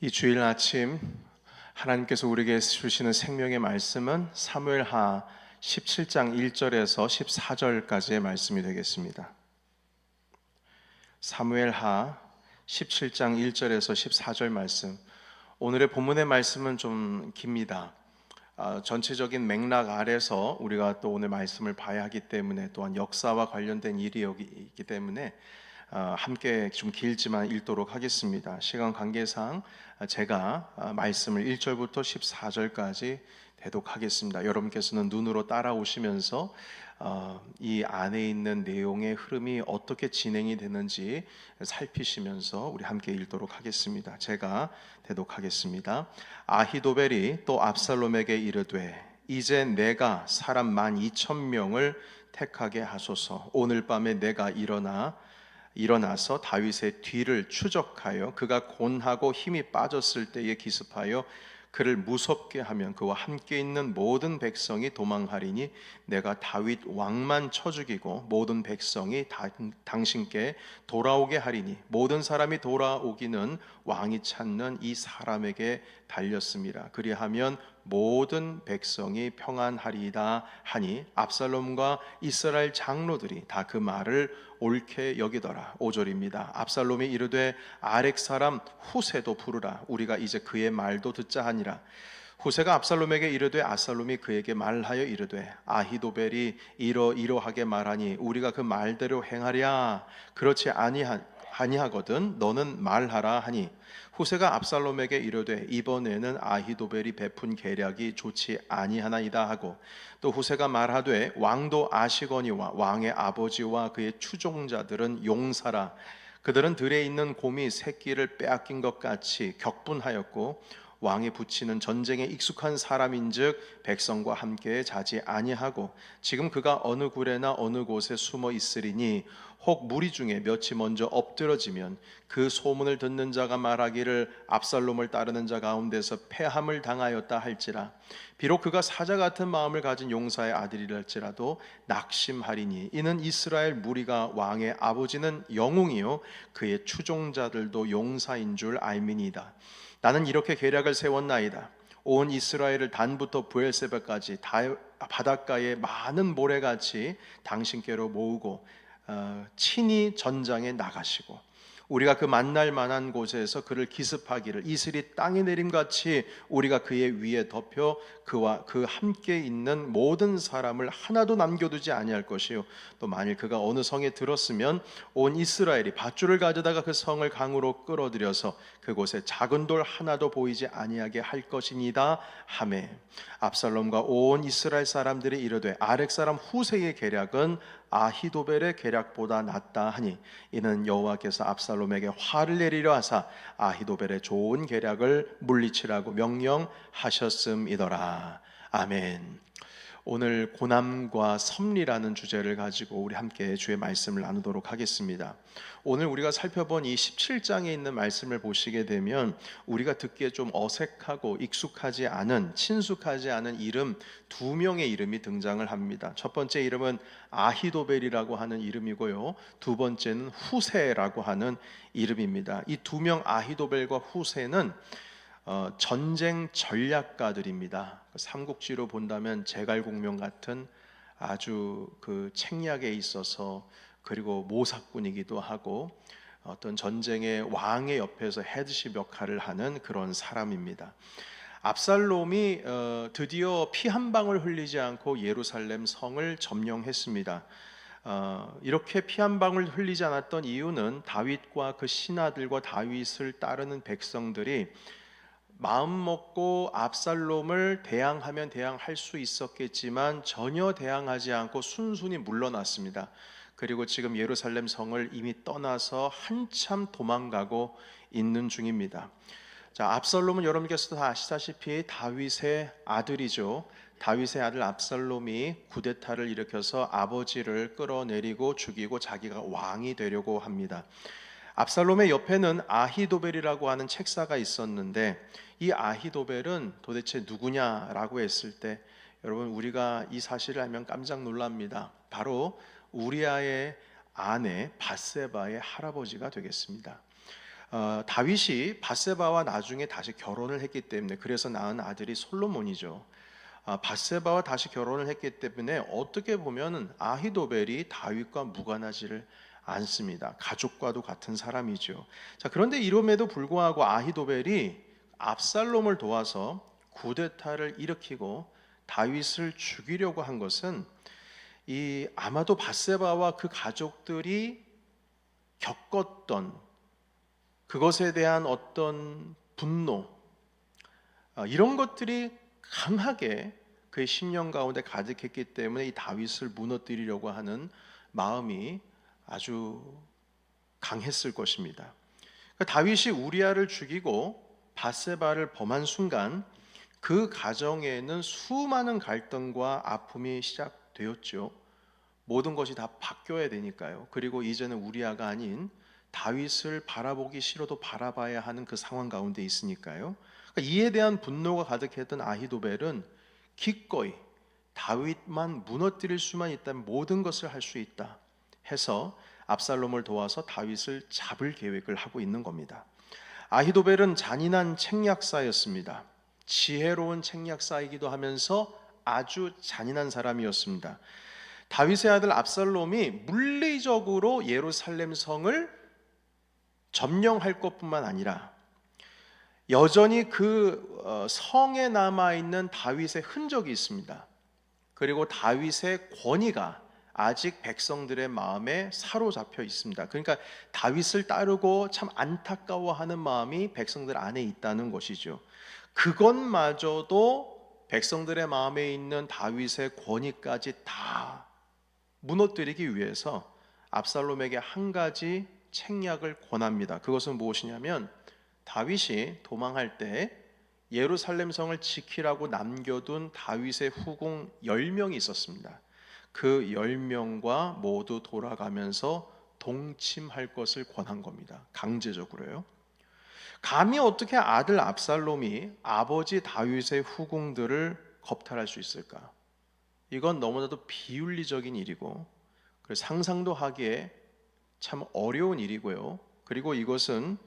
이 주일 아침 하나님께서 우리에게 주시는 생명의 말씀은 사무엘하 17장 1절에서 14절까지의 말씀이 되겠습니다. 사무엘하 17장 1절에서 14절 말씀. 오늘의 본문의 말씀은 좀 깁니다. 전체적인 맥락 아래서 우리가 또 오늘 말씀을 봐야 하기 때문에, 또한 역사와 관련된 일이 여기 있기 때문에 함께 좀 길지만 읽도록 하겠습니다. 시간 관계상 제가 말씀을 1절부터 14절까지 대독하겠습니다. 여러분께서는 눈으로 따라오시면서 이 안에 있는 내용의 흐름이 어떻게 진행이 되는지 살피시면서 우리 함께 읽도록 하겠습니다. 제가 대독하겠습니다. 아히도벨이 또 압살롬에게 이르되 이제 내가 사람 12,000명을 택하게 하소서. 오늘 밤에 내가 일어나서 다윗의 뒤를 추적하여 그가 곤하고 힘이 빠졌을 때에 기습하여 그를 무섭게 하면 그와 함께 있는 모든 백성이 도망하리니 내가 다윗 왕만 쳐 죽이고 모든 백성이 당신께 돌아오게 하리니 모든 사람이 돌아오기는 왕이 찾는 이 사람에게 달렸습니다. 그리하면 모든 백성이 평안하리이다 하니 압살롬과 이스라엘 장로들이 다 그 말을 옳게 여기더라. 5절입니다. 압살롬이 이르되 아렉 사람 후세도 부르라. 우리가 이제 그의 말도 듣자 하니라. 후세가 압살롬에게 이르되 압살롬이 그에게 말하여 이르되 아히도벨이 이러하게 말하니 우리가 그 말대로 행하랴. 그렇지 아니하거든 너는 말하라 하니 후세가 압살롬에게 이르되 이번에는 아히도벨이 베푼 계략이 좋지 아니하나이다 하고 또 후세가 말하되 왕도 아시거니와 왕의 아버지와 그의 추종자들은 용사라. 그들은 들에 있는 곰이 새끼를 빼앗긴 것 같이 격분하였고 왕이 붙이는 전쟁에 익숙한 사람인즉 백성과 함께 자지 아니하고 지금 그가 어느 굴에나 어느 곳에 숨어 있으리니 혹 무리 중에 몇이 먼저 엎드러지면 그 소문을 듣는 자가 말하기를 압살롬을 따르는 자 가운데서 패함을 당하였다 할지라. 비록 그가 사자 같은 마음을 가진 용사의 아들이랄지라도 낙심하리니 이는 이스라엘 무리가 왕의 아버지는 영웅이요 그의 추종자들도 용사인 줄 알미니이다. 나는 이렇게 계략을 세웠나이다. 온 이스라엘을 단부터 브엘세바까지 바닷가에 많은 모래같이 당신께로 모으고 친히 전장에 나가시고 우리가 그 만날 만한 곳에서 그를 기습하기를 이슬이 땅에 내림같이 우리가 그의 위에 덮여 그와 그 함께 있는 모든 사람을 하나도 남겨두지 아니할 것이요 또 만일 그가 어느 성에 들었으면 온 이스라엘이 밧줄을 가져다가 그 성을 강으로 끌어들여서 그곳에 작은 돌 하나도 보이지 아니하게 할 것이니이다 하매 압살롬과 온 이스라엘 사람들이 이르되 아렉 사람 후세의 계략은 아히도벨의 계략보다 낫다 하니 이는 여호와께서 압살롬에게 화를 내리려 하사 아히도벨의 좋은 계략을 물리치라고 명령하셨음이더라. 아멘. 오늘 고난과 섭리라는 주제를 가지고 우리 함께 주의 말씀을 나누도록 하겠습니다. 오늘 우리가 살펴본 이 17장에 있는 말씀을 보시게 되면 우리가 듣기에 좀 어색하고 익숙하지 않은, 친숙하지 않은 이름 두 명의 이름이 등장을 합니다. 첫 번째 이름은 아히도벨이라고 하는 이름이고요, 두 번째는 후세라고 하는 이름입니다. 이 두 명 아히도벨과 후세는 전쟁 전략가들입니다. 삼국지로 본다면 제갈공명 같은 아주 그 책략에 있어서 그리고 모사꾼이기도 하고 어떤 전쟁의 왕의 옆에서 헤드십 역할을 하는 그런 사람입니다. 압살롬이 드디어 피 한 방울 흘리지 않고 예루살렘 성을 점령했습니다. 이렇게 피 한 방울 흘리지 않았던 이유는 다윗과 그 신하들과 다윗을 따르는 백성들이 마음 먹고 압살롬을 대항하면 대항할 수 있었겠지만 전혀 대항하지 않고 순순히 물러났습니다. 그리고 지금 예루살렘 성을 이미 떠나서 한참 도망가고 있는 중입니다. 자, 압살롬은 여러분께서도 다 아시다시피 다윗의 아들이죠. 다윗의 아들 압살롬이 쿠데타를 일으켜서 아버지를 끌어내리고 죽이고 자기가 왕이 되려고 합니다. 압살롬의 옆에는 아히도벨이라고 하는 책사가 있었는데 이 아히도벨은 도대체 누구냐라고 했을 때 여러분 우리가 이 사실을 알면 깜짝 놀랍니다. 바로 우리아의 아내 밧세바의 할아버지가 되겠습니다. 다윗이 밧세바와 나중에 다시 결혼을 했기 때문에, 그래서 낳은 아들이 솔로몬이죠. 밧세바와 다시 결혼을 했기 때문에 어떻게 보면 아히도벨이 다윗과 무관하지를 않습니다. 가족과도 같은 사람이죠. 자, 그런데 이름에도 불구하고 아히도벨이 압살롬을 도와서 쿠데타를 일으키고 다윗을 죽이려고 한 것은 아마도 밧세바와 그 가족들이 겪었던 그것에 대한 어떤 분노, 이런 것들이 강하게 그의 심령 가운데 가득했기 때문에 이 다윗을 무너뜨리려고 하는 마음이 아주 강했을 것입니다. 그러니까 다윗이 우리아를 죽이고 밧세바를 범한 순간 그 가정에는 수많은 갈등과 아픔이 시작되었죠. 모든 것이 다 바뀌어야 되니까요. 그리고 이제는 우리아가 아닌 다윗을 바라보기 싫어도 바라봐야 하는 그 상황 가운데 있으니까요. 그러니까 이에 대한 분노가 가득했던 아히도벨은 기꺼이 다윗만 무너뜨릴 수만 있다면 모든 것을 할 수 있다 해서 압살롬을 도와서 다윗을 잡을 계획을 하고 있는 겁니다. 아히도벨은 잔인한 책략사였습니다. 지혜로운 책략사이기도 하면서 아주 잔인한 사람이었습니다. 다윗의 아들 압살롬이 물리적으로 예루살렘 성을 점령할 것뿐만 아니라 여전히 그 성에 남아있는 다윗의 흔적이 있습니다. 그리고 다윗의 권위가 아직 백성들의 마음에 사로잡혀 있습니다. 그러니까 다윗을 따르고 참 안타까워하는 마음이 백성들 안에 있다는 것이죠. 그것마저도 백성들의 마음에 있는 다윗의 권위까지 다 무너뜨리기 위해서 압살롬에게 한 가지 책략을 권합니다. 그것은 무엇이냐면 다윗이 도망할 때 예루살렘 성을 지키라고 남겨둔 다윗의 후궁 10명이 있었습니다. 그 10명과 모두 돌아가면서 동침할 것을 권한 겁니다. 강제적으로요. 감히 어떻게 아들 압살롬이 아버지 다윗의 후궁들을 겁탈할 수 있을까? 이건 너무나도 비윤리적인 일이고 상상도 하기에 참 어려운 일이고요. 그리고 이것은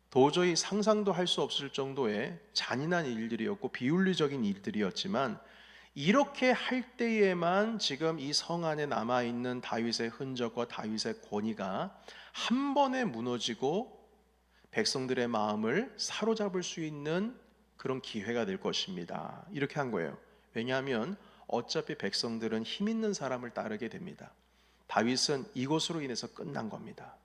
도저히 상상도 할 수 없을 정도의 잔인한 일들이었고 비윤리적인 일들이었지만, 이렇게 할 때에만 지금 이 성 안에 남아있는 다윗의 흔적과 다윗의 권위가 한 번에 무너지고 백성들의 마음을 사로잡을 수 있는 그런 기회가 될 것입니다. 이렇게 한 거예요. 왜냐하면 어차피 백성들은 힘 있는 사람을 따르게 됩니다. 다윗은 이것으로 인해서 끝난 겁니다.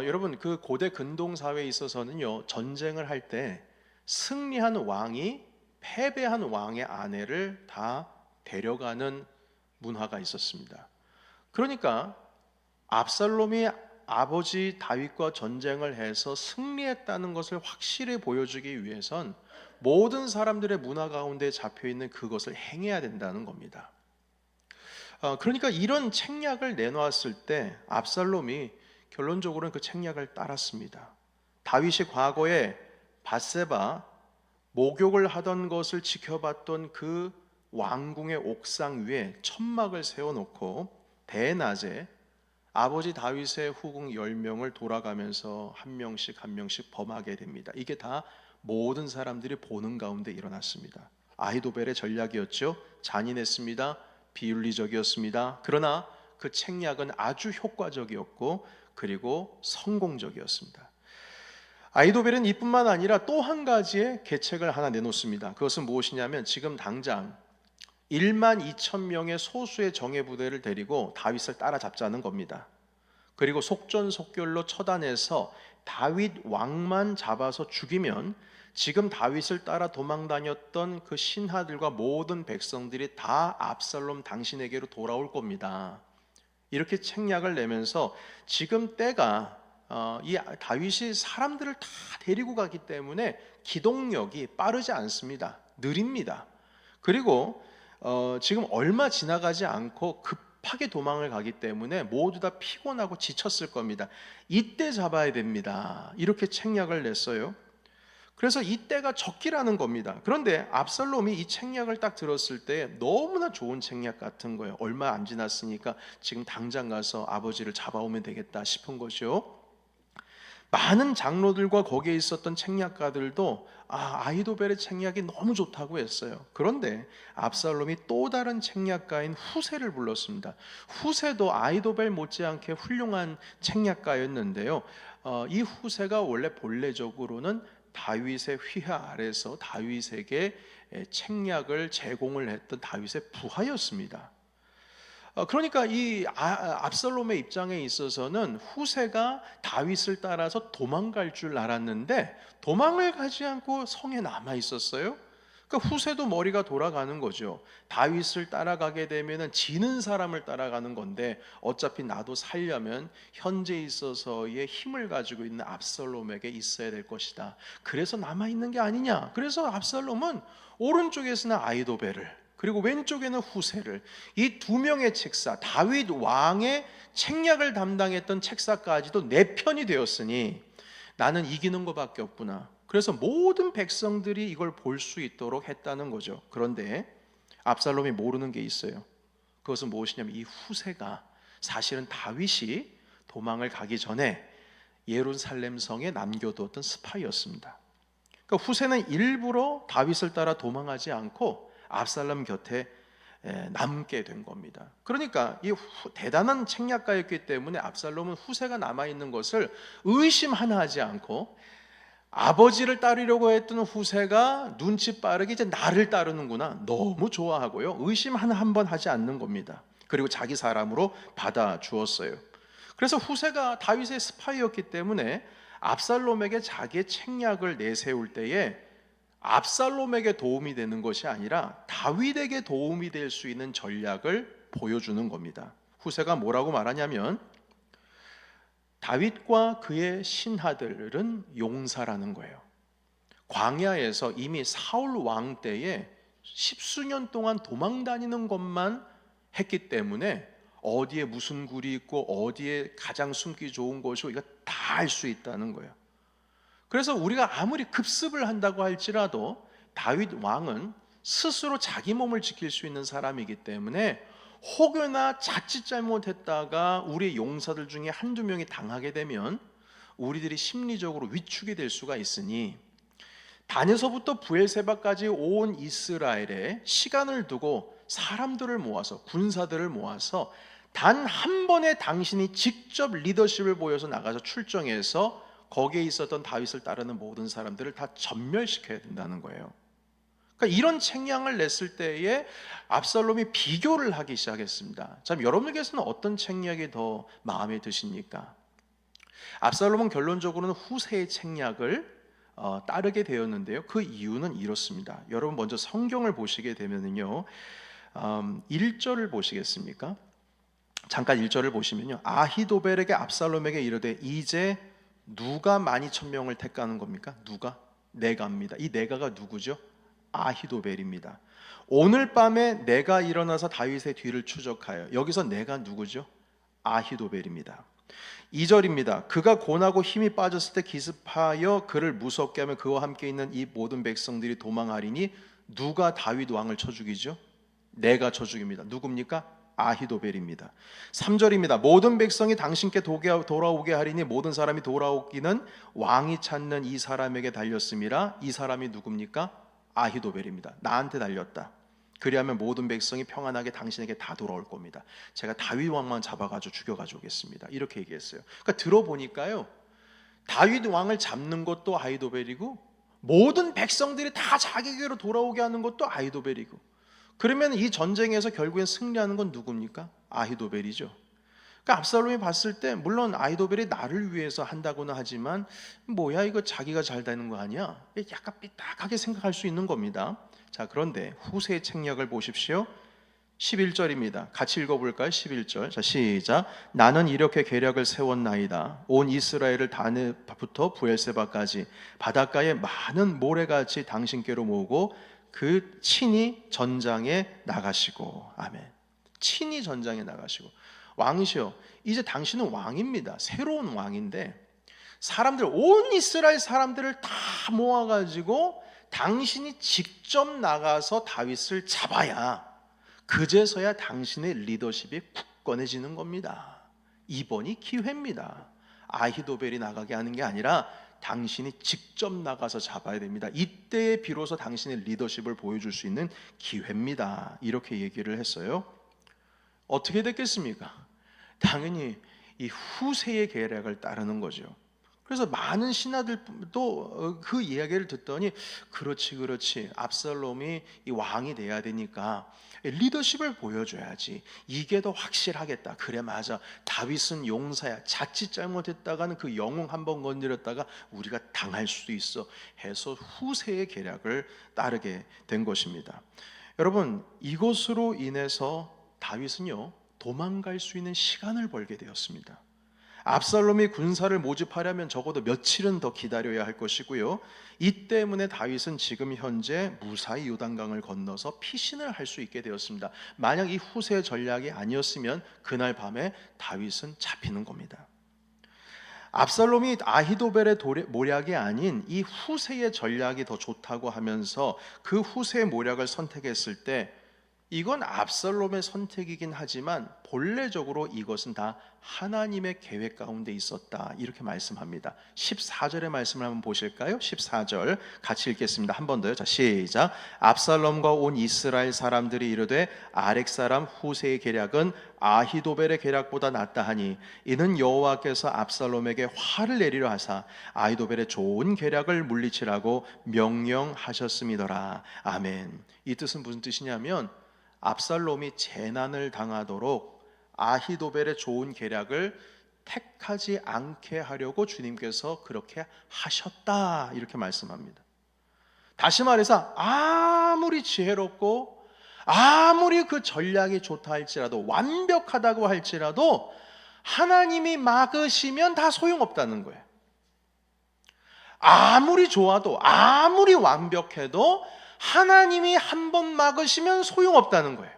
여러분, 그 고대 근동 사회에 있어서는요, 전쟁을 할 때 승리한 왕이 패배한 왕의 아내를 다 데려가는 문화가 있었습니다. 그러니까 압살롬이 아버지 다윗과 전쟁을 해서 승리했다는 것을 확실히 보여주기 위해선 모든 사람들의 문화 가운데 잡혀 있는 그것을 행해야 된다는 겁니다. 그러니까 이런 책략을 내놓았을 때 압살롬이 결론적으로는 그 책략을 따랐습니다. 다윗이 과거에 밧세바 목욕을 하던 것을 지켜봤던 그 왕궁의 옥상 위에 천막을 세워놓고 대낮에 아버지 다윗의 후궁 10명을 돌아가면서 한 명씩 한 명씩 범하게 됩니다. 이게 다 모든 사람들이 보는 가운데 일어났습니다. 아히도벨의 전략이었죠. 잔인했습니다. 비윤리적이었습니다. 그러나 그 책략은 아주 효과적이었고 그리고 성공적이었습니다. 아히도벨은 이뿐만 아니라 또 한 가지의 계책을 하나 내놓습니다. 그것은 무엇이냐면 지금 당장 1만 2천 명의 소수의 정예부대를 데리고 다윗을 따라잡자는 겁니다. 그리고 속전속결로 처단해서 다윗 왕만 잡아서 죽이면 지금 다윗을 따라 도망다녔던 그 신하들과 모든 백성들이 다 압살롬 당신에게로 돌아올 겁니다. 이렇게 책략을 내면서 지금 때가 이 다윗이 사람들을 다 데리고 가기 때문에 기동력이 빠르지 않습니다. 느립니다. 그리고 지금 얼마 지나가지 않고 급하게 도망을 가기 때문에 모두 다 피곤하고 지쳤을 겁니다. 이때 잡아야 됩니다. 이렇게 책략을 냈어요. 그래서 이때가 적기라는 겁니다. 그런데 압살롬이 이 책략을 딱 들었을 때 너무나 좋은 책략 같은 거예요. 얼마 안 지났으니까 지금 당장 가서 아버지를 잡아오면 되겠다 싶은 거죠. 많은 장로들과 거기에 있었던 책략가들도 아히도벨의 책략이 너무 좋다고 했어요. 그런데 압살롬이 또 다른 책략가인 후세를 불렀습니다. 후세도 아히도벨 못지않게 훌륭한 책략가였는데요. 이 후세가 원래 본래적으로는 다윗의 휘하 아래서 다윗에게 책략을 제공을 했던 다윗의 부하였습니다. 그러니까 이 압살롬의 입장에 있어서는 후세가 다윗을 따라서 도망갈 줄 알았는데 도망을 가지 않고 성에 남아 있었어요. 그러니까 후세도 머리가 돌아가는 거죠. 다윗을 따라가게 되면은 지는 사람을 따라가는 건데 어차피 나도 살려면 현재 있어서의 힘을 가지고 있는 압살롬에게 있어야 될 것이다. 그래서 남아 있는 게 아니냐. 그래서 압살롬은 오른쪽에서는 아히도벨을, 그리고 왼쪽에는 후세를, 이 두 명의 책사, 다윗 왕의 책략을 담당했던 책사까지도 내 편이 되었으니 나는 이기는 것밖에 없구나. 그래서 모든 백성들이 이걸 볼 수 있도록 했다는 거죠. 그런데 압살롬이 모르는 게 있어요. 그것은 무엇이냐면 이 후세가 사실은 다윗이 도망을 가기 전에 예루살렘 성에 남겨두었던 스파이였습니다. 그러니까 후세는 일부러 다윗을 따라 도망하지 않고 압살롬 곁에 남게 된 겁니다. 그러니까 이 대단한 책략가였기 때문에 압살롬은 후세가 남아있는 것을 의심 하나 하지 않고 아버지를 따르려고 했던 후세가 눈치 빠르게 이제 나를 따르는구나 너무 좋아하고요, 의심 하나 한 번 하지 않는 겁니다. 그리고 자기 사람으로 받아 주었어요. 그래서 후세가 다윗의 스파이였기 때문에 압살롬에게 자기의 책략을 내세울 때에 압살롬에게 도움이 되는 것이 아니라 다윗에게 도움이 될 수 있는 전략을 보여주는 겁니다. 후세가 뭐라고 말하냐면 다윗과 그의 신하들은 용사라는 거예요. 광야에서 이미 사울 왕 때에 십수년 동안 도망 다니는 것만 했기 때문에 어디에 무슨 굴이 있고 어디에 가장 숨기 좋은 곳이고 이거 다 알 수 있다는 거예요. 그래서 우리가 아무리 급습을 한다고 할지라도 다윗 왕은 스스로 자기 몸을 지킬 수 있는 사람이기 때문에 혹여나 자칫 잘못했다가 우리 용사들 중에 한두 명이 당하게 되면 우리들이 심리적으로 위축이 될 수가 있으니 단에서부터 브엘세바까지 온 이스라엘에 시간을 두고 사람들을 모아서, 군사들을 모아서 단 한 번에 당신이 직접 리더십을 보여서 나가서 출정해서 거기에 있었던 다윗을 따르는 모든 사람들을 다 전멸시켜야 된다는 거예요. 그러니까 이런 책략을 냈을 때에 압살롬이 비교를 하기 시작했습니다. 참, 여러분께서는 어떤 책략이 더 마음에 드십니까? 압살롬은 결론적으로는 후세의 책략을 따르게 되었는데요. 그 이유는 이렇습니다. 여러분 먼저 성경을 보시게 되면요, 1절을 보시겠습니까? 잠깐 1절을 보시면요, 아히도벨에게 압살롬에게 이르되 이제 누가 12,000명을 택하는 겁니까? 누가? 내가입니다. 이 내가가 누구죠? 아히도벨입니다. 오늘 밤에 내가 일어나서 다윗의 뒤를 추적하여, 여기서 내가 누구죠? 아히도벨입니다. 2절입니다. 그가 고나고 힘이 빠졌을 때 기습하여 그를 무섭게 하며 그와 함께 있는 이 모든 백성들이 도망하리니 누가 다윗 왕을 쳐 죽이죠? 내가 쳐 죽입니다. 누굽니까? 아히도벨입니다. 3절입니다. 모든 백성이 당신께 돌아오게 하리니 모든 사람이 돌아오기는 왕이 찾는 이 사람에게 달렸음이라. 이 사람이 누굽니까? 아히도벨입니다. 나한테 달렸다. 그리하면 모든 백성이 평안하게 당신에게 다 돌아올 겁니다. 제가 다윗 왕만 잡아가지고 죽여가지고 오겠습니다. 이렇게 얘기했어요. 그러니까 들어보니까요, 다윗 왕을 잡는 것도 아히도벨이고 모든 백성들이 다 자기에게로 돌아오게 하는 것도 아히도벨이고, 그러면 이 전쟁에서 결국엔 승리하는 건 누굽니까? 아히도벨이죠. 그러니까 압살롬이 봤을 때 물론 아히도벨이 나를 위해서 한다고는 하지만 뭐야 이거 자기가 잘 되는 거 아니야? 약간 삐딱하게 생각할 수 있는 겁니다. 자, 그런데 후세의 책략을 보십시오. 11절입니다. 같이 읽어볼까요? 11절. 자, 시작. 나는 이렇게 계략을 세웠나이다. 온 이스라엘을 단에부터 브엘세바까지 바닷가에 많은 모래같이 당신께로 모으고 그 친히 전장에 나가시고. 아멘. 친히 전장에 나가시고. 왕이시여, 이제 당신은 왕입니다. 새로운 왕인데 사람들, 온 이스라엘 사람들을 다 모아가지고 당신이 직접 나가서 다윗을 잡아야 그제서야 당신의 리더십이 굳건해지는 겁니다. 이번이 기회입니다. 아히도벨이 나가게 하는 게 아니라 당신이 직접 나가서 잡아야 됩니다. 이때에 비로소 당신의 리더십을 보여줄 수 있는 기회입니다. 이렇게 얘기를 했어요. 어떻게 됐겠습니까? 당연히 이 후세의 계략을 따르는 거죠. 그래서 많은 신하들도 그 이야기를 듣더니 그렇지 압살롬이 이 왕이 돼야 되니까 리더십을 보여줘야지, 이게 더 확실하겠다. 그래 맞아, 다윗은 용사야. 자칫 잘못했다가는 그 영웅 한번 건드렸다가 우리가 당할 수도 있어 해서 후세의 계략을 따르게 된 것입니다. 여러분, 이것으로 인해서 다윗은요 도망갈 수 있는 시간을 벌게 되었습니다. 압살롬이 군사를 모집하려면 적어도 며칠은 더 기다려야 할 것이고요, 이 때문에 다윗은 지금 현재 무사히 요단강을 건너서 피신을 할 수 있게 되었습니다. 만약 이 후세의 전략이 아니었으면 그날 밤에 다윗은 잡히는 겁니다. 압살롬이 아히도벨의 모략이 아닌 이 후세의 전략이 더 좋다고 하면서 그 후세의 모략을 선택했을 때 이건 압살롬의 선택이긴 하지만 본래적으로 이것은 다 하나님의 계획 가운데 있었다, 이렇게 말씀합니다. 14절의 말씀을 한번 보실까요? 14절 같이 읽겠습니다. 한 번 더요. 자, 시작. 압살롬과 온 이스라엘 사람들이 이르되 아렉 사람 후세의 계략은 아히도벨의 계략보다 낫다 하니 이는 여호와께서 압살롬에게 화를 내리려 하사 아히도벨의 좋은 계략을 물리치라고 명령하셨음이더라. 아멘. 이 뜻은 무슨 뜻이냐면 압살롬이 재난을 당하도록 아히도벨의 좋은 계략을 택하지 않게 하려고 주님께서 그렇게 하셨다, 이렇게 말씀합니다. 다시 말해서 아무리 지혜롭고 아무리 그 전략이 좋다 할지라도, 완벽하다고 할지라도 하나님이 막으시면 다 소용없다는 거예요. 아무리 좋아도 아무리 완벽해도 하나님이 한번 막으시면 소용없다는 거예요.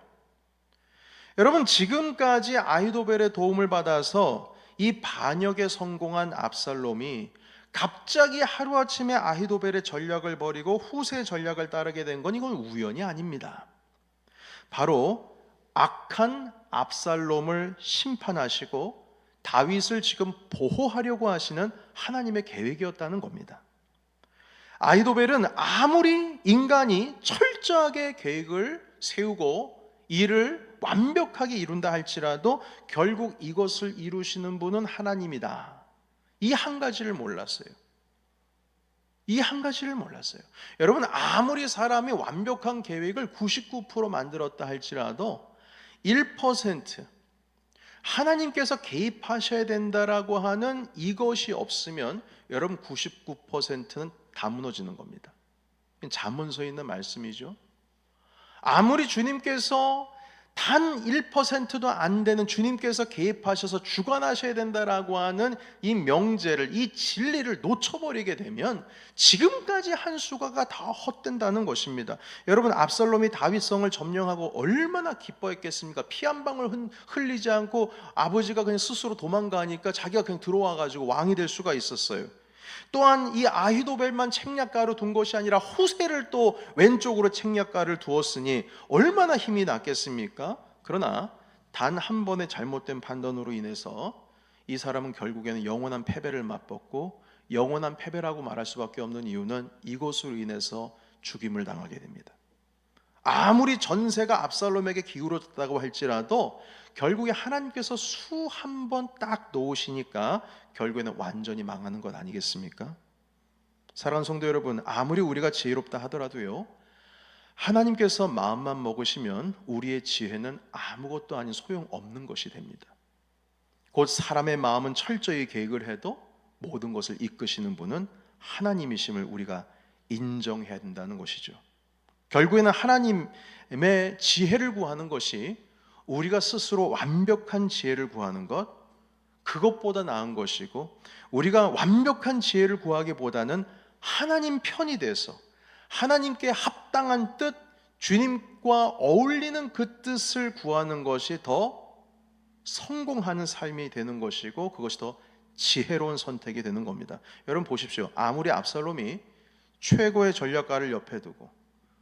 여러분, 지금까지 아히도벨의 도움을 받아서 이 반역에 성공한 압살롬이 갑자기 하루아침에 아히도벨의 전략을 버리고 후세의 전략을 따르게 된 건 이건 우연이 아닙니다. 바로 악한 압살롬을 심판하시고 다윗을 지금 보호하려고 하시는 하나님의 계획이었다는 겁니다. 아히도벨은 아무리 인간이 철저하게 계획을 세우고 이를 완벽하게 이룬다 할지라도 결국 이것을 이루시는 분은 하나님이다, 이 한 가지를 몰랐어요. 이 한 가지를 몰랐어요. 여러분, 아무리 사람이 완벽한 계획을 99% 만들었다 할지라도 1% 하나님께서 개입하셔야 된다라고 하는 이것이 없으면 여러분 99%는 다 무너지는 겁니다. 잠언서에 있는 말씀이죠. 아무리 주님께서 단 1%도 안 되는, 주님께서 개입하셔서 주관하셔야 된다라고 하는 이 명제를, 이 진리를 놓쳐버리게 되면 지금까지 한 수고가 다 헛된다는 것입니다. 여러분, 압살롬이 다윗성을 점령하고 얼마나 기뻐했겠습니까? 피 한 방울 흘리지 않고 아버지가 그냥 스스로 도망가니까 자기가 그냥 들어와가지고 왕이 될 수가 있었어요. 또한 이 아히도벨만 책략가로 둔 것이 아니라 후세를 또 왼쪽으로 책략가를 두었으니 얼마나 힘이 났겠습니까? 그러나 단 한 번의 잘못된 판단으로 인해서 이 사람은 결국에는 영원한 패배를 맛봤고, 영원한 패배라고 말할 수밖에 없는 이유는 이것으로 인해서 죽임을 당하게 됩니다. 아무리 전세가 압살롬에게 기울어졌다고 할지라도 결국에 하나님께서 수 한 번 딱 놓으시니까 결국에는 완전히 망하는 것 아니겠습니까? 사랑하는 성도 여러분, 아무리 우리가 지혜롭다 하더라도요, 하나님께서 마음만 먹으시면 우리의 지혜는 아무것도 아닌 소용없는 것이 됩니다. 곧 사람의 마음은 철저히 계획을 해도 모든 것을 이끄시는 분은 하나님이심을 우리가 인정해야 된다는 것이죠. 결국에는 하나님의 지혜를 구하는 것이, 우리가 스스로 완벽한 지혜를 구하는 것, 그것보다 나은 것이고, 우리가 완벽한 지혜를 구하기보다는 하나님 편이 돼서 하나님께 합당한 뜻, 주님과 어울리는 그 뜻을 구하는 것이 더 성공하는 삶이 되는 것이고, 그것이 더 지혜로운 선택이 되는 겁니다. 여러분 보십시오. 아무리 압살롬이 최고의 전략가를 옆에 두고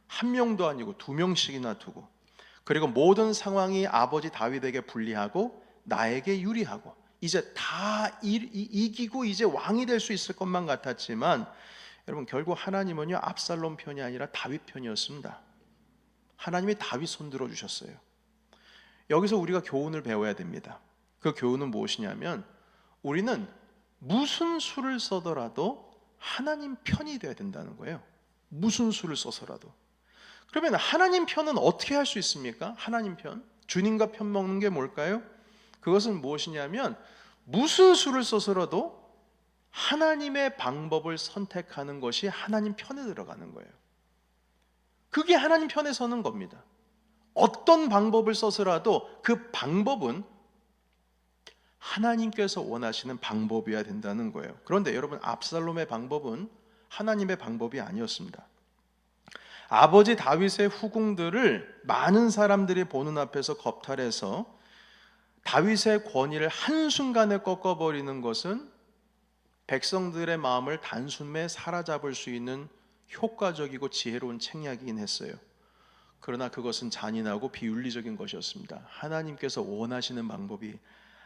한 명도 아니고 두 명씩이나 두고, 그리고 모든 상황이 아버지 다윗에게 불리하고 나에게 유리하고 이제 다 이기고 이제 왕이 될 수 있을 것만 같았지만 여러분 결국 하나님은요 압살롬 편이 아니라 다윗 편이었습니다. 하나님이 다윗 손들어 주셨어요. 여기서 우리가 교훈을 배워야 됩니다. 그 교훈은 무엇이냐면 우리는 무슨 수를 써더라도 하나님 편이 되어야 된다는 거예요. 무슨 수를 써서라도. 그러면 하나님 편은 어떻게 할 수 있습니까? 하나님 편, 주님과 편 먹는 게 뭘까요? 그것은 무엇이냐면 무슨 수를 써서라도 하나님의 방법을 선택하는 것이 하나님 편에 들어가는 거예요. 그게 하나님 편에 서는 겁니다. 어떤 방법을 써서라도 그 방법은 하나님께서 원하시는 방법이어야 된다는 거예요. 그런데 여러분 압살롬의 방법은 하나님의 방법이 아니었습니다. 아버지 다윗의 후궁들을 많은 사람들이 보는 앞에서 겁탈해서 다윗의 권위를 한순간에 꺾어버리는 것은 백성들의 마음을 단숨에 사로잡을 수 있는 효과적이고 지혜로운 책략이긴 했어요. 그러나 그것은 잔인하고 비윤리적인 것이었습니다. 하나님께서 원하시는 방법이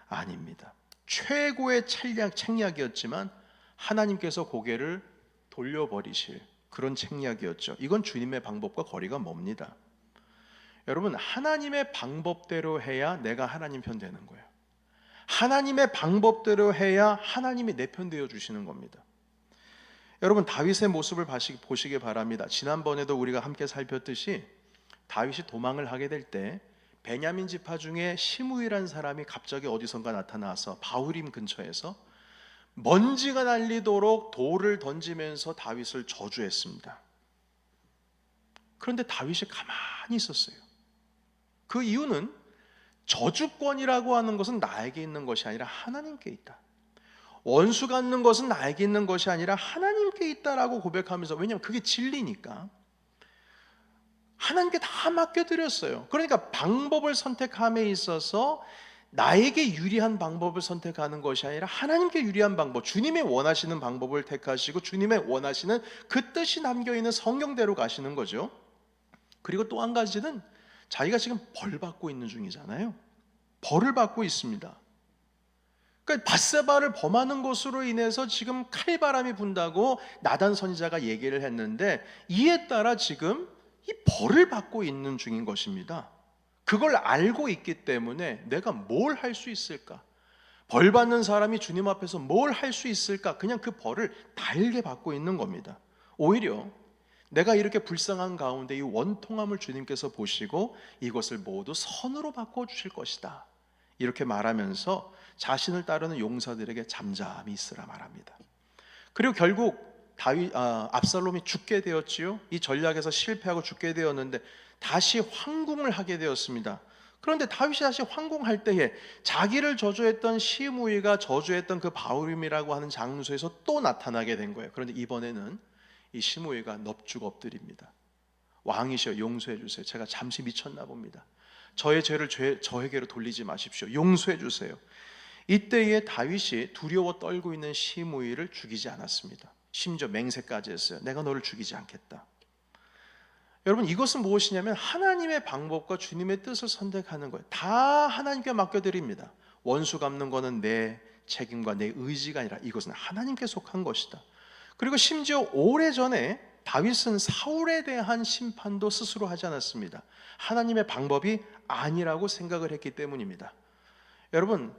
아닙니다. 최고의 책략이었지만 하나님께서 고개를 돌려버리실 그런 책략이었죠. 이건 주님의 방법과 거리가 멉니다. 여러분 하나님의 방법대로 해야 내가 하나님 편 되는 거예요. 하나님의 방법대로 해야 하나님이 내 편 되어 주시는 겁니다. 여러분 다윗의 모습을 보시기 바랍니다. 지난번에도 우리가 함께 살폈듯이 다윗이 도망을 하게 될 때 베냐민 지파 중에 시므이라는 사람이 갑자기 어디선가 나타나서 바후림 근처에서 먼지가 날리도록 돌을 던지면서 다윗을 저주했습니다. 그런데 다윗이 가만히 있었어요. 그 이유는 저주권이라고 하는 것은 나에게 있는 것이 아니라 하나님께 있다. 원수 갖는 것은 나에게 있는 것이 아니라 하나님께 있다라고 고백하면서, 왜냐하면 그게 진리니까 하나님께 다 맡겨드렸어요. 그러니까 방법을 선택함에 있어서 나에게 유리한 방법을 선택하는 것이 아니라 하나님께 유리한 방법, 주님의 원하시는 방법을 택하시고 주님의 원하시는 그 뜻이 담겨있는 성경대로 가시는 거죠. 그리고 또 한 가지는 자기가 지금 벌 받고 있는 중이잖아요. 벌을 받고 있습니다. 그러니까 밧세바를 범하는 것으로 인해서 지금 칼바람이 분다고 나단 선지자가 얘기를 했는데, 이에 따라 지금 이 벌을 받고 있는 중인 것입니다. 그걸 알고 있기 때문에 내가 뭘 할 수 있을까? 벌 받는 사람이 주님 앞에서 뭘 할 수 있을까? 그냥 그 벌을 달게 받고 있는 겁니다. 오히려 내가 이렇게 불쌍한 가운데 이 원통함을 주님께서 보시고 이것을 모두 선으로 바꿔주실 것이다, 이렇게 말하면서 자신을 따르는 용사들에게 잠잠히 있으라 말합니다. 그리고 결국 압살롬이 죽게 되었지요. 이 전략에서 실패하고 죽게 되었는데 다시 황궁을 하게 되었습니다. 그런데 다윗이 다시 황궁할 때에 자기를 저주했던 시므이가 저주했던 그 바후림이라고 하는 장소에서 또 나타나게 된 거예요. 그런데 이번에는 이 시므이가 넙죽 엎드립니다. 왕이시여 용서해 주세요. 제가 잠시 미쳤나 봅니다. 저의 죄를 저에게로 돌리지 마십시오. 용서해 주세요. 이때에 다윗이 두려워 떨고 있는 시므이를 죽이지 않았습니다. 심지어 맹세까지 했어요. 내가 너를 죽이지 않겠다. 여러분 이것은 무엇이냐면 하나님의 방법과 주님의 뜻을 선택하는 거예요. 다 하나님께 맡겨드립니다. 원수 갚는 것은 내 책임과 내 의지가 아니라 이것은 하나님께 속한 것이다. 그리고 심지어 오래전에 다윗은 사울에 대한 심판도 스스로 하지 않았습니다. 하나님의 방법이 아니라고 생각을 했기 때문입니다. 여러분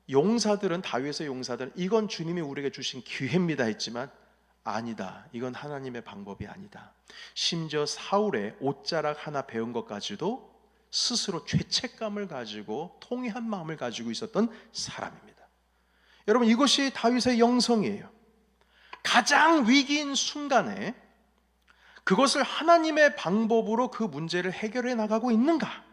용사들은, 다윗의 용사들은 이건 주님이 우리에게 주신 기회입니다 했지만 아니다, 이건 하나님의 방법이 아니다. 심지어 사울의 옷자락 하나 배운 것까지도 스스로 죄책감을 가지고 통회한 마음을 가지고 있었던 사람입니다. 여러분 이것이 다윗의 영성이에요. 가장 위기인 순간에 그것을 하나님의 방법으로 그 문제를 해결해 나가고 있는가?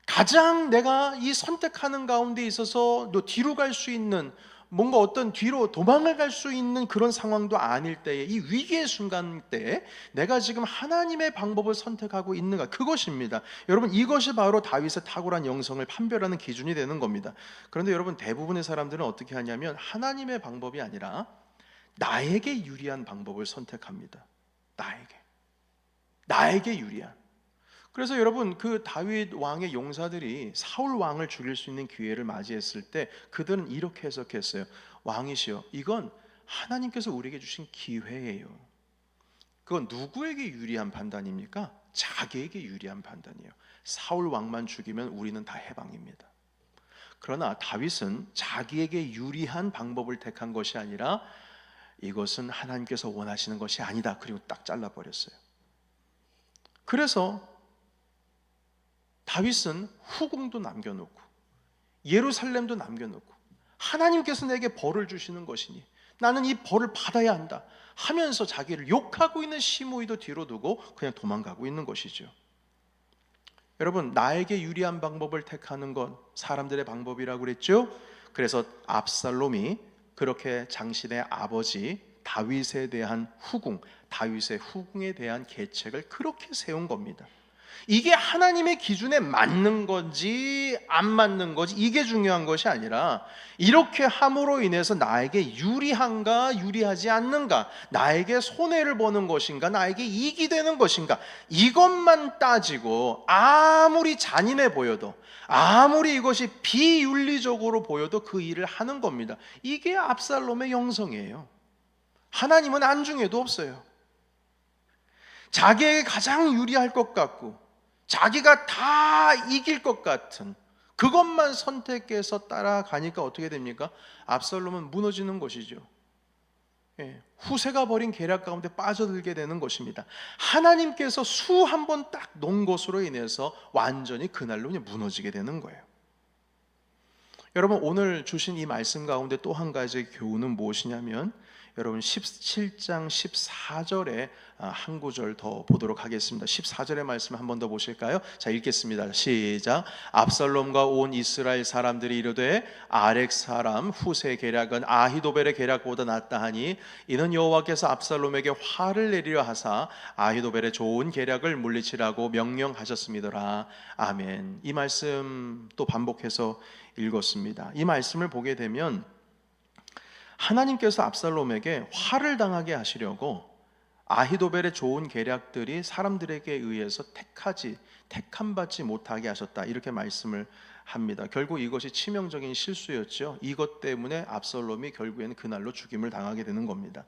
가장 내가 이 선택하는 가운데 있어서 너 뒤로 갈 수 있는, 뭔가 어떤 뒤로 도망을 갈 수 있는 그런 상황도 아닐 때에, 이 위기의 순간 때에 내가 지금 하나님의 방법을 선택하고 있는가, 그것입니다. 여러분 이것이 바로 다윗의 탁월한 영성을 판별하는 기준이 되는 겁니다. 그런데 여러분 대부분의 사람들은 어떻게 하냐면 하나님의 방법이 아니라 나에게 유리한 방법을 선택합니다. 나에게 유리한. 그래서 여러분, 그 다윗 왕의 용사들이 사울 왕을 죽일 수 있는 기회를 맞이했을 때 그들은 이렇게 해석했어요. 왕이시여, 이건 하나님께서 우리에게 주신 기회예요. 그건 누구에게 유리한 판단입니까? 자기에게 유리한 판단이에요. 사울 왕만 죽이면 우리는 다 해방입니다. 그러나 다윗은 자기에게 유리한 방법을 택한 것이 아니라 이것은 하나님께서 원하시는 것이 아니다, 그리고 딱 잘라버렸어요. 그래서 다윗은 후궁도 남겨놓고 예루살렘도 남겨놓고 하나님께서 내게 벌을 주시는 것이니 나는 이 벌을 받아야 한다 하면서 자기를 욕하고 있는 시므이도 뒤로 두고 그냥 도망가고 있는 것이죠. 여러분, 나에게 유리한 방법을 택하는 건 사람들의 방법이라고 그랬죠. 그래서 압살롬이 그렇게 장신의 아버지 다윗에 대한 후궁, 다윗의 후궁에 대한 계책을 그렇게 세운 겁니다. 이게 하나님의 기준에 맞는 건지 안 맞는 건지 이게 중요한 것이 아니라 이렇게 함으로 인해서 나에게 유리한가 유리하지 않는가, 나에게 손해를 보는 것인가 나에게 이익이 되는 것인가, 이것만 따지고 아무리 잔인해 보여도 아무리 이것이 비윤리적으로 보여도 그 일을 하는 겁니다. 이게 압살롬의 영성이에요. 하나님은 안중에도 없어요. 자기에게 가장 유리할 것 같고 자기가 다 이길 것 같은 그것만 선택해서 따라가니까 어떻게 됩니까? 압살롬은 무너지는 것이죠. 후세가 벌인 계략 가운데 빠져들게 되는 것입니다. 하나님께서 수 한 번 딱 놓은 것으로 인해서 완전히 그날로 무너지게 되는 거예요. 여러분, 오늘 주신 이 말씀 가운데 또 한 가지 교훈은 무엇이냐면, 여러분 17장 14절에 한 구절 더 보도록 하겠습니다. 14절의 말씀 한 번 더 보실까요? 자, 읽겠습니다. 시작. 압살롬과 온 이스라엘 사람들이 이르되 아렉 사람 후세 계략은 아히도벨의 계략보다 낫다 하니 이는 여호와께서 압살롬에게 화를 내리려 하사 아히도벨의 좋은 계략을 물리치라고 명령하셨음이더라. 아멘. 이 말씀 또 반복해서 읽었습니다. 이 말씀을 보게 되면 하나님께서 압살롬에게 화를 당하게 하시려고 아히도벨의 좋은 계략들이 사람들에게 의해서 택함받지 못하게 하셨다, 이렇게 말씀을 합니다. 결국 이것이 치명적인 실수였죠. 이것 때문에 압살롬이 결국에는 그날로 죽임을 당하게 되는 겁니다.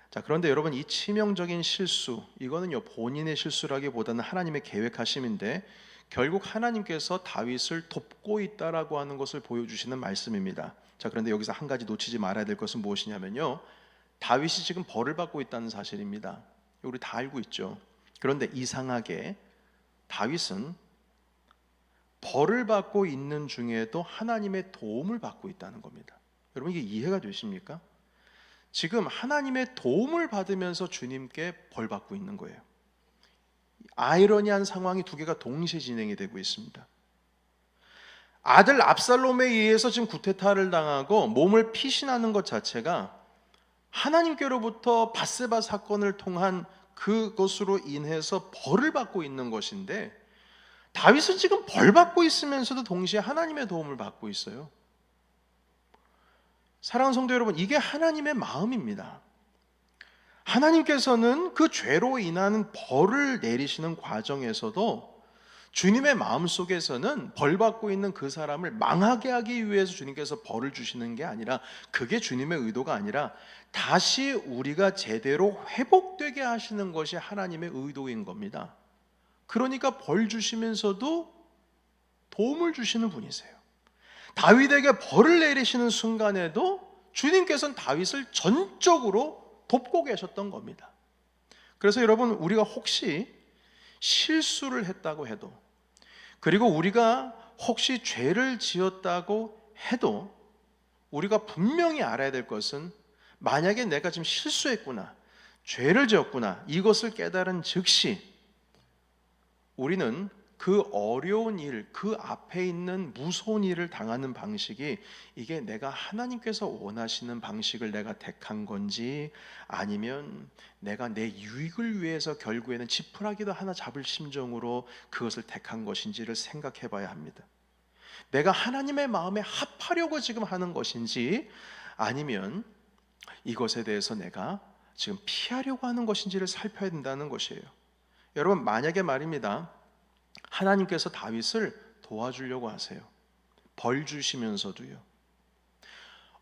자, 그런데 여러분, 이 치명적인 실수, 이거는요 본인의 실수라기보다는 하나님의 계획하심인데 결국 하나님께서 다윗을 돕고 있다라고 하는 것을 보여주시는 말씀입니다. 자, 그런데 여기서 한 가지 놓치지 말아야 될 것은 무엇이냐면요, 다윗이 지금 벌을 받고 있다는 사실입니다. 우리 다 알고 있죠. 그런데 이상하게 다윗은 벌을 받고 있는 중에도 하나님의 도움을 받고 있다는 겁니다. 여러분, 이게 이해가 되십니까? 지금 하나님의 도움을 받으면서 주님께 벌 받고 있는 거예요. 아이러니한 상황이 두 개가 동시에 진행이 되고 있습니다. 아들 압살롬에 의해서 지금 구테타를 당하고 몸을 피신하는 것 자체가 하나님께로부터 밧세바 사건을 통한 그것으로 인해서 벌을 받고 있는 것인데, 다윗은 지금 벌 받고 있으면서도 동시에 하나님의 도움을 받고 있어요. 사랑하는 성도 여러분, 이게 하나님의 마음입니다. 하나님께서는 그 죄로 인하는 벌을 내리시는 과정에서도 주님의 마음속에서는 벌 받고 있는 그 사람을 망하게 하기 위해서 주님께서 벌을 주시는 게 아니라, 그게 주님의 의도가 아니라 다시 우리가 제대로 회복되게 하시는 것이 하나님의 의도인 겁니다. 그러니까 벌 주시면서도 도움을 주시는 분이세요. 다윗에게 벌을 내리시는 순간에도 주님께서는 다윗을 전적으로 돕고 계셨던 겁니다. 그래서 여러분, 우리가 혹시 실수를 했다고 해도, 그리고 우리가 혹시 죄를 지었다고 해도 우리가 분명히 알아야 될 것은, 만약에 내가 지금 실수했구나, 죄를 지었구나, 이것을 깨달은 즉시 우리는 그 어려운 일, 그 앞에 있는 무서운 일을 당하는 방식이 이게 내가 하나님께서 원하시는 방식을 내가 택한 건지, 아니면 내가 내 유익을 위해서 결국에는 지푸라기도 하나 잡을 심정으로 그것을 택한 것인지를 생각해 봐야 합니다. 내가 하나님의 마음에 합하려고 지금 하는 것인지, 아니면 이것에 대해서 내가 지금 피하려고 하는 것인지를 살펴야 된다는 것이에요. 여러분, 만약에 말입니다, 하나님께서 다윗을 도와주려고 하세요. 벌 주시면서도요.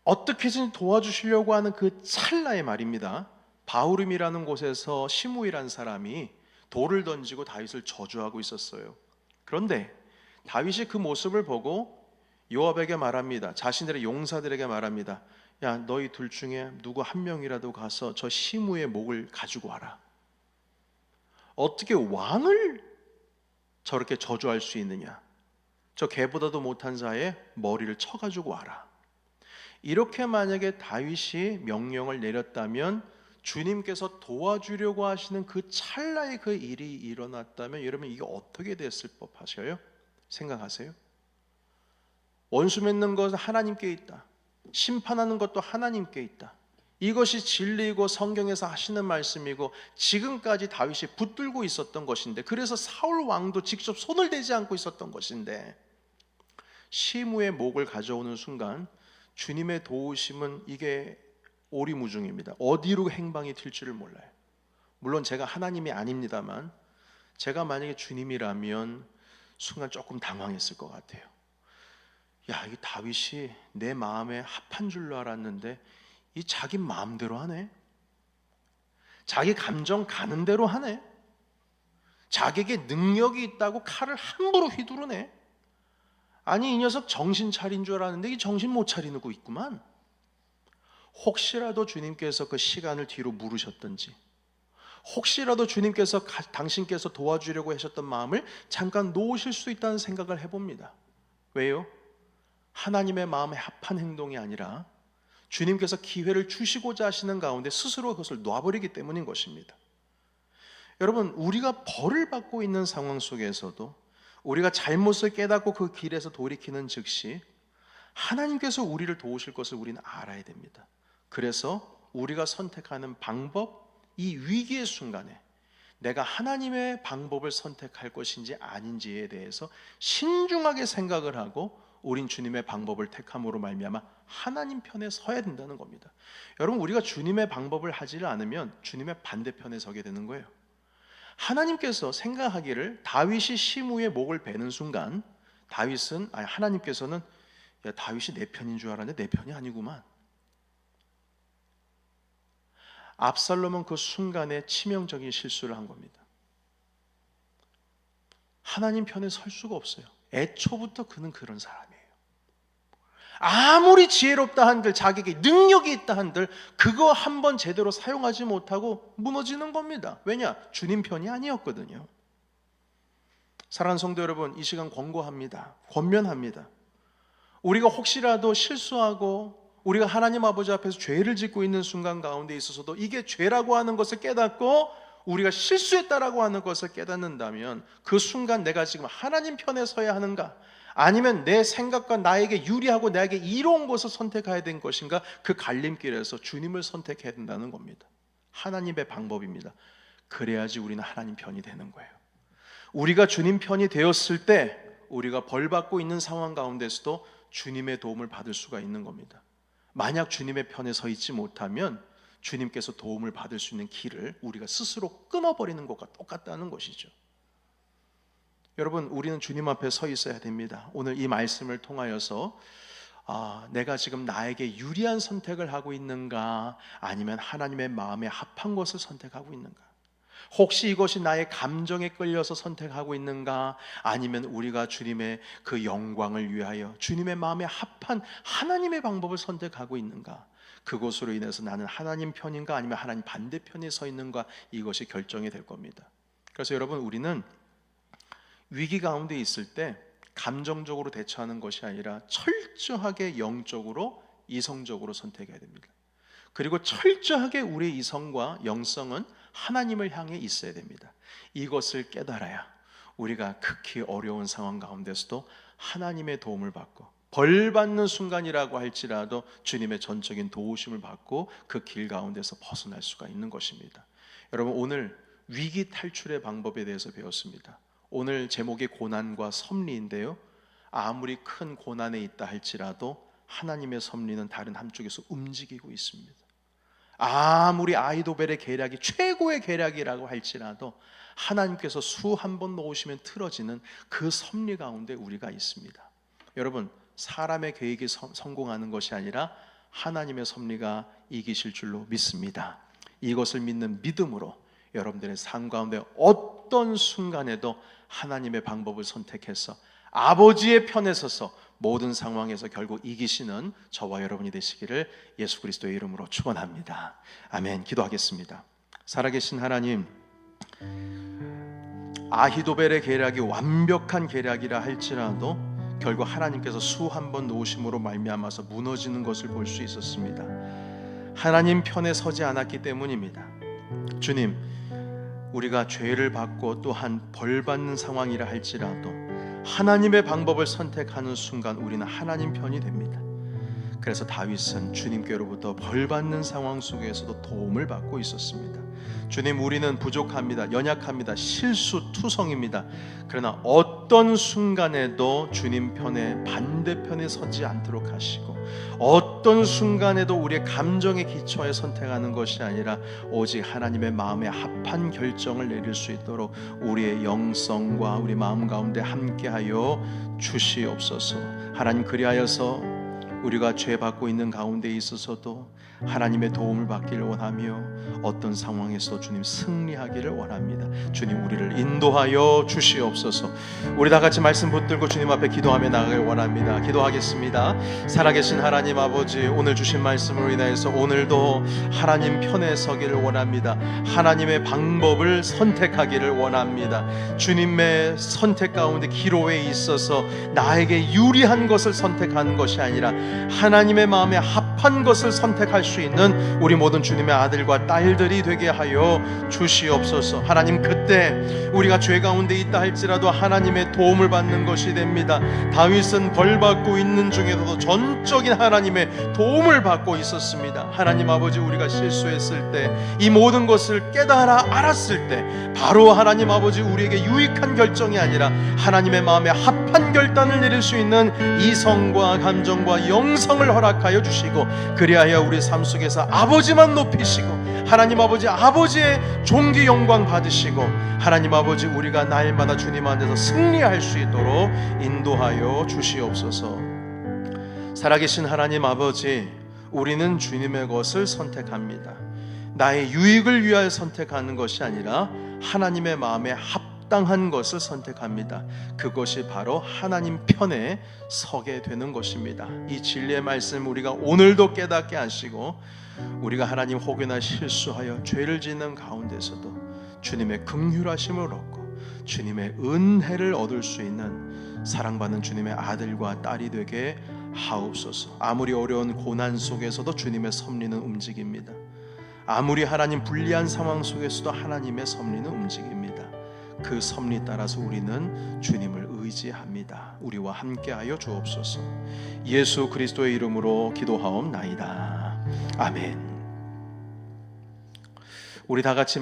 어떻게든 도와주시려고 하는 그 찰나의 말입니다. 바후림이라는 곳에서 시므이라는 사람이 돌을 던지고 다윗을 저주하고 있었어요. 그런데 다윗이 그 모습을 보고 요압에게 말합니다. 자신들의 용사들에게 말합니다. 야, 너희 둘 중에 누구 한 명이라도 가서 저 시므이의 목을 가지고 와라. 어떻게 왕을 저렇게 저주할 수 있느냐? 저 개보다도 못한 자의 머리를 쳐가지고 와라. 이렇게 만약에 다윗이 명령을 내렸다면, 주님께서 도와주려고 하시는 그 찰나의 그 일이 일어났다면 여러분 이게 어떻게 됐을 법하셔요? 생각하세요? 원수 맺는 것은 하나님께 있다. 심판하는 것도 하나님께 있다. 이것이 진리이고 성경에서 하시는 말씀이고 지금까지 다윗이 붙들고 있었던 것인데, 그래서 사울 왕도 직접 손을 대지 않고 있었던 것인데, 시므의 목을 가져오는 순간 주님의 도우심은 이게 오리무중입니다. 어디로 행방이 튈지를 몰라요. 물론 제가 하나님이 아닙니다만, 제가 만약에 주님이라면 순간 조금 당황했을 것 같아요. 야, 이 다윗이 내 마음에 합한 줄로 알았는데 이 자기 마음대로 하네. 자기 감정 가는 대로 하네. 자기에게 능력이 있다고 칼을 함부로 휘두르네. 아니, 이 녀석 정신 차린 줄 알았는데 이 정신 못 차리고 있구만. 혹시라도 주님께서 그 시간을 뒤로 물으셨던지, 혹시라도 주님께서 당신께서 도와주려고 하셨던 마음을 잠깐 놓으실 수 있다는 생각을 해봅니다. 왜요? 하나님의 마음에 합한 행동이 아니라 주님께서 기회를 주시고자 하시는 가운데 스스로 그것을 놔버리기 때문인 것입니다. 여러분, 우리가 벌을 받고 있는 상황 속에서도 우리가 잘못을 깨닫고 그 길에서 돌이키는 즉시 하나님께서 우리를 도우실 것을 우리는 알아야 됩니다. 그래서 우리가 선택하는 방법, 이 위기의 순간에 내가 하나님의 방법을 선택할 것인지 아닌지에 대해서 신중하게 생각을 하고 우린 주님의 방법을 택함으로 말미암아 하나님 편에 서야 된다는 겁니다. 여러분, 우리가 주님의 방법을 하지를 않으면 주님의 반대편에 서게 되는 거예요. 하나님께서 생각하기를 다윗이 시므의 목을 베는 순간 하나님께서는 야, 다윗이 내 편인 줄 알았는데 내 편이 아니구만. 압살롬은 그 순간에 치명적인 실수를 한 겁니다. 하나님 편에 설 수가 없어요. 애초부터 그는 그런 사람이에요. 아무리 지혜롭다 한들, 자기에게 능력이 있다 한들 그거 한번 제대로 사용하지 못하고 무너지는 겁니다. 왜냐? 주님 편이 아니었거든요. 사랑하는 성도 여러분, 이 시간 권고합니다. 권면합니다. 우리가 혹시라도 실수하고 우리가 하나님 아버지 앞에서 죄를 짓고 있는 순간 가운데 있어서도 이게 죄라고 하는 것을 깨닫고 우리가 실수했다라고 하는 것을 깨닫는다면 그 순간 내가 지금 하나님 편에 서야 하는가, 아니면 내 생각과 나에게 유리하고 나에게 이로운 것을 선택해야 된 것인가, 그 갈림길에서 주님을 선택해야 된다는 겁니다. 하나님의 방법입니다. 그래야지 우리는 하나님 편이 되는 거예요. 우리가 주님 편이 되었을 때 우리가 벌 받고 있는 상황 가운데서도 주님의 도움을 받을 수가 있는 겁니다. 만약 주님의 편에 서 있지 못하면 주님께서 도움을 받을 수 있는 길을 우리가 스스로 끊어버리는 것과 똑같다는 것이죠. 여러분, 우리는 주님 앞에 서 있어야 됩니다. 오늘 이 말씀을 통하여서 내가 지금 나에게 유리한 선택을 하고 있는가, 아니면 하나님의 마음에 합한 것을 선택하고 있는가, 혹시 이것이 나의 감정에 끌려서 선택하고 있는가, 아니면 우리가 주님의 그 영광을 위하여 주님의 마음에 합한 하나님의 방법을 선택하고 있는가, 그것으로 인해서 나는 하나님 편인가 아니면 하나님 반대편에 서 있는가, 이것이 결정이 될 겁니다. 그래서 여러분, 우리는 위기 가운데 있을 때 감정적으로 대처하는 것이 아니라 철저하게 영적으로, 이성적으로 선택해야 됩니다. 그리고 철저하게 우리의 이성과 영성은 하나님을 향해 있어야 됩니다. 이것을 깨달아야 우리가 극히 어려운 상황 가운데서도 하나님의 도움을 받고, 벌 받는 순간이라고 할지라도 주님의 전적인 도우심을 받고 그 길 가운데서 벗어날 수가 있는 것입니다. 여러분, 오늘 위기 탈출의 방법에 대해서 배웠습니다. 오늘 제목이 고난과 섭리인데요, 아무리 큰 고난에 있다 할지라도 하나님의 섭리는 다른 한쪽에서 움직이고 있습니다. 아무리 아히도벨의 계략이 최고의 계략이라고 할지라도 하나님께서 수 한 번 놓으시면 틀어지는 그 섭리 가운데 우리가 있습니다. 여러분, 사람의 계획이 성공하는 것이 아니라 하나님의 섭리가 이기실 줄로 믿습니다. 이것을 믿는 믿음으로 여러분들의 삶 가운데 어떤 순간에도 하나님의 방법을 선택해서 아버지의 편에 서서 모든 상황에서 결국 이기시는 저와 여러분이 되시기를 예수 그리스도의 이름으로 축원합니다. 아멘. 기도하겠습니다. 살아계신 하나님, 아히도벨의 계략이 완벽한 계략이라 할지라도 결국 하나님께서 수 한 번 놓으심으로 말미암아서 무너지는 것을 볼 수 있었습니다. 하나님 편에 서지 않았기 때문입니다. 주님, 우리가 죄를 받고 또한 벌 받는 상황이라 할지라도 하나님의 방법을 선택하는 순간 우리는 하나님 편이 됩니다. 그래서 다윗은 주님께로부터 벌 받는 상황 속에서도 도움을 받고 있었습니다. 주님, 우리는 부족합니다. 연약합니다. 실수투성입니다. 그러나 어떤 순간에도 주님 편에 반대편에 서지 않도록 하시고 어떤 순간에도 우리의 감정의 기초에 선택하는 것이 아니라 오직 하나님의 마음에 합한 결정을 내릴 수 있도록 우리의 영성과 우리 마음 가운데 함께하여 주시옵소서. 하나님, 그리하여서 우리가 죄 받고 있는 가운데 있어서도 하나님의 도움을 받기를 원하며 어떤 상황에서 주님 승리하기를 원합니다. 주님, 우리를 인도하여 주시옵소서. 우리 다 같이 말씀 붙들고 주님 앞에 기도하며 나가길 원합니다. 기도하겠습니다. 살아계신 하나님 아버지, 오늘 주신 말씀으로 인하여서 오늘도 하나님 편에 서기를 원합니다. 하나님의 방법을 선택하기를 원합니다. 주님의 선택 가운데 기로에 있어서 나에게 유리한 것을 선택하는 것이 아니라 하나님의 마음에 합한 것을 선택할 수 있는 우리 모든 주님의 아들과 딸들이 되게 하여 주시옵소서. 하나님, 그때 우리가 죄 가운데 있다 할지라도 하나님의 도움을 받는 것이 됩니다. 다윗은 벌받고 있는 중에서도 전적인 하나님의 도움을 받고 있었습니다. 하나님 아버지, 우리가 실수했을 때, 이 모든 것을 깨달아 알았을 때 바로 하나님 아버지 우리에게 유익한 결정이 아니라 하나님의 마음에 합한 결단을 내릴 수 있는 이성과 감정과 영성을 허락하여 주시고, 그리하여 우리 삶 속에서 아버지만 높이시고 하나님 아버지, 아버지의 존귀 영광 받으시고 하나님 아버지, 우리가 날마다 주님 안에서 승리할 수 있도록 인도하여 주시옵소서. 살아계신 하나님 아버지, 우리는 주님의 것을 선택합니다. 나의 유익을 위하여 선택하는 것이 아니라 하나님의 마음에 합당한 것을 선택합니다. 그것이 바로 하나님 편에 서게 되는 것입니다. 이 진리의 말씀 우리가 오늘도 깨닫게 하시고, 우리가 하나님 혹여나 실수하여 죄를 짓는 가운데서도 주님의 긍휼하심을 얻고 주님의 은혜를 얻을 수 있는 사랑받는 주님의 아들과 딸이 되게 하옵소서. 아무리 어려운 고난 속에서도 주님의 섭리는 움직입니다. 아무리 하나님 불리한 상황 속에서도 하나님의 섭리는 움직입니다. 그 섭리 따라서 우리는 주님을 의지합니다. 우리와 함께하여 주옵소서. 예수 그리스도의 이름으로 기도하옵나이다. 아멘. 우리 다 같이